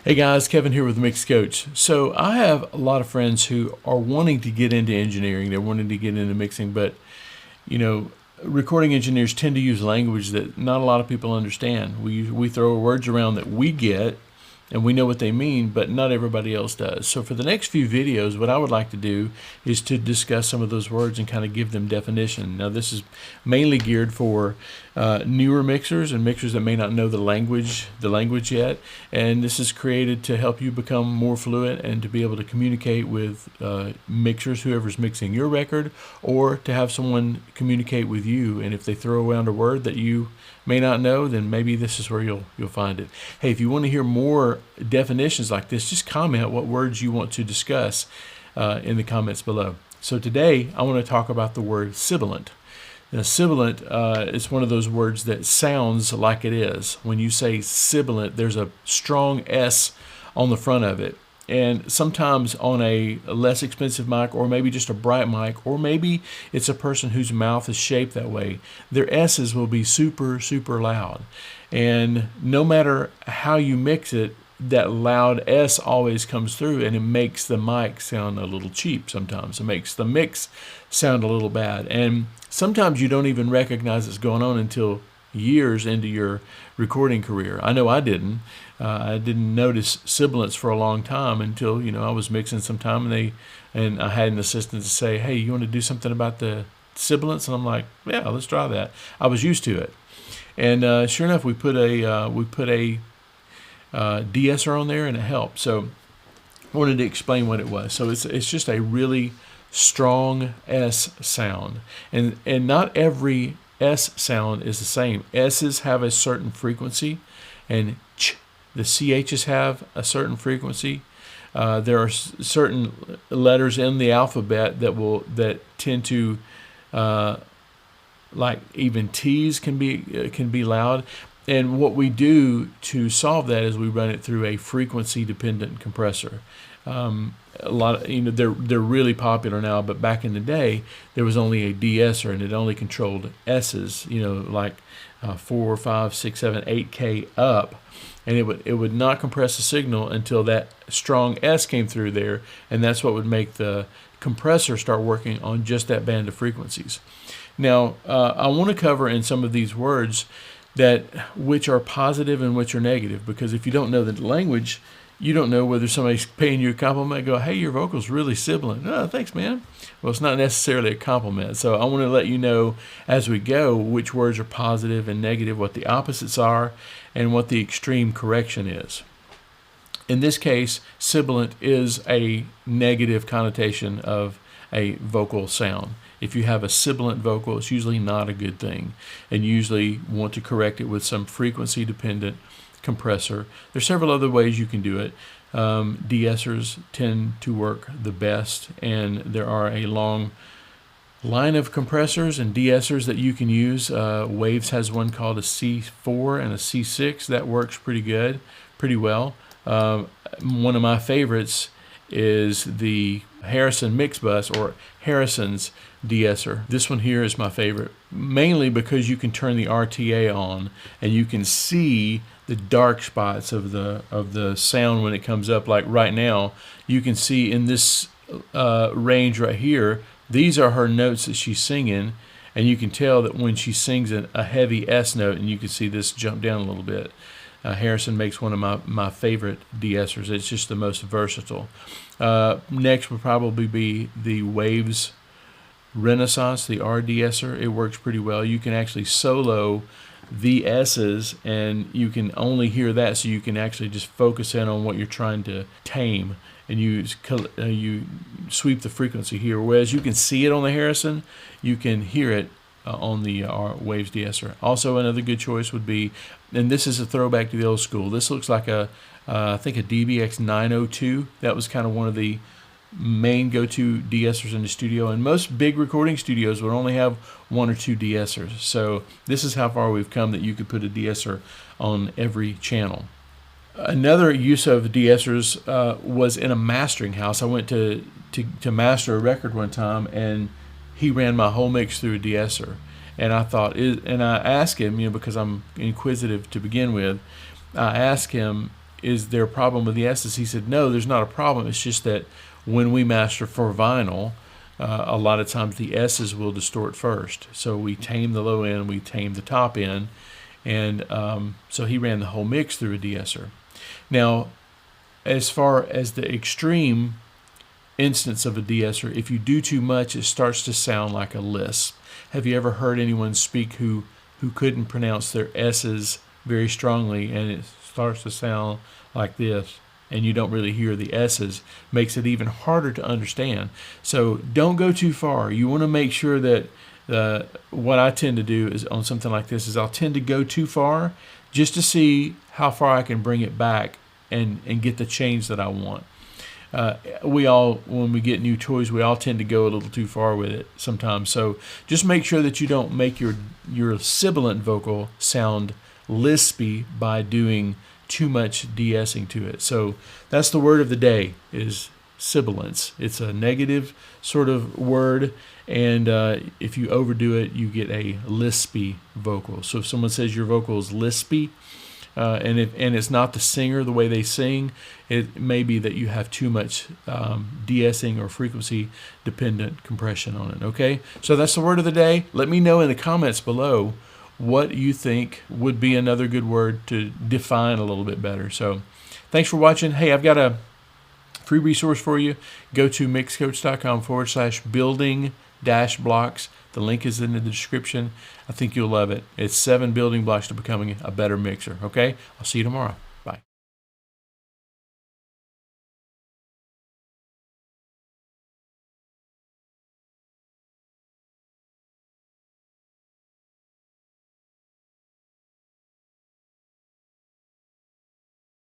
Hey guys, Kevin here with Mix Coach. So I have a lot of friends who are wanting to get into engineering. They're wanting to get into mixing, but recording engineers tend to use language that not a lot of people understand. We throw words around that we get and we know what they mean, but not everybody else does. So for the next few videos, what I would like to do is to discuss some of those words and kind of give them definition. Now this is mainly geared for newer mixers and mixers that may not know the language yet, and this is created to help you become more fluent and to be able to communicate with mixers, whoever's mixing your record, or to have someone communicate with you. And if they throw around a word that you may not know, then maybe this is where you'll find it. Hey, if you want to hear more definitions like this, just comment what words you want to discuss in the comments below. So today I want to talk about the word sibilant. Now, sibilant is one of those words that sounds like it is. When you say sibilant, there's a strong S on the front of it. And sometimes on a less expensive mic, or maybe just a bright mic, or maybe it's a person whose mouth is shaped that way, their S's will be super, super loud. And no matter how you mix it, that loud S always comes through, and it makes the mic sound a little cheap sometimes. It makes the mix sound a little bad. And sometimes you don't even recognize it's going on until years into your recording career. I know I didn't. I didn't notice sibilants for a long time until I was mixing sometime, and I had an assistant to say, "Hey, you want to do something about the sibilants?" And I'm like, "Yeah, let's try that." I was used to it, and sure enough, we put a de-esser on there, and it helped. So I wanted to explain what it was. So it's just a really strong S sound, and not every S sound is the same. S's have a certain frequency, and the CH's have a certain frequency. There are certain letters in the alphabet that tend to, like even T's can be loud. And what we do to solve that is we run it through a frequency-dependent compressor. A lot of, they're really popular now, but back in the day there was only a de-esser, and it only controlled S's, like 4, 5, 6, 7, 8K up, and it would not compress the signal until that strong S came through there, and that's what would make the compressor start working on just that band of frequencies. Now I want to cover in some of these words which are positive and which are negative, because if you don't know the language, you don't know whether somebody's paying you a compliment, go, "Hey, your vocal's really sibilant." "Oh, thanks, man." Well, it's not necessarily a compliment. So I want to let you know as we go which words are positive and negative, what the opposites are, and what the extreme correction is. In this case, sibilant is a negative connotation of a vocal sound. If you have a sibilant vocal, it's usually not a good thing, and you usually want to correct it with some frequency-dependent compressor. There's several other ways you can do it. De-essers tend to work the best, and there are a long line of compressors and de-essers that you can use. Waves has one called a C4 and a C6 that works pretty well. One of my favorites is the Harrison mix bus, or Harrison's de-esser. This one here is my favorite, mainly because you can turn the RTA on and you can see the dark spots of the sound when it comes up. Like right now, you can see in this range right here, these are her notes that she's singing, and you can tell that when she sings a heavy S note, and you can see this jump down a little bit. Harrison makes one of my favorite de-essers. It's just the most versatile. Next would probably be the Waves Renaissance, the R de-esser. It works pretty well. You can actually solo the S's, and you can only hear that, so you can actually just focus in on what you're trying to tame, and you sweep the frequency here. Whereas you can see it on the Harrison, you can hear it on the Waves de-esser. Also, another good choice would be, and this is a throwback to the old school, this looks like I think a DBX 902. That was kind of one of the main go-to de-essers in the studio, and most big recording studios would only have 1 or 2 de-essers. So this is how far we've come, that you could put a de-esser on every channel. Another use of de-essers was in a mastering house. I went to master a record one time, and he ran my whole mix through a de-esser, and I asked him, because I'm inquisitive to begin with, I asked him, is there a problem with the S's? He said, no, there's not a problem. It's just that when we master for vinyl, a lot of times the S's will distort first. So we tame the low end, we tame the top end, and so he ran the whole mix through a de-esser. Now, as far as the extreme instance of a de-esser, if you do too much, it starts to sound like a lisp. Have you ever heard anyone speak who couldn't pronounce their S's very strongly, and it starts to sound like this, and you don't really hear the S's? Makes it even harder to understand. So don't go too far. You want to make sure that what I tend to do is on something like this is I'll tend to go too far just to see how far I can bring it back and get the change that I want. We all, when we get new toys, we all tend to go a little too far with it sometimes. So just make sure that you don't make your sibilant vocal sound lispy by doing too much de-essing to it. So that's the word of the day, is sibilance. It's a negative sort of word, and if you overdo it, you get a lispy vocal. So if someone says your vocal is lispy, and it's not the singer, the way they sing, it may be that you have too much de-essing or frequency dependent compression on it. Okay, so that's the word of the day. Let me know in the comments below what you think would be another good word to define a little bit better. So thanks for watching. Hey, I've got a free resource for you. Go to mixcoach.com/building-blocks. The link is in the description. I think you'll love it. It's 7 building blocks to becoming a better mixer. Okay? I'll see you tomorrow.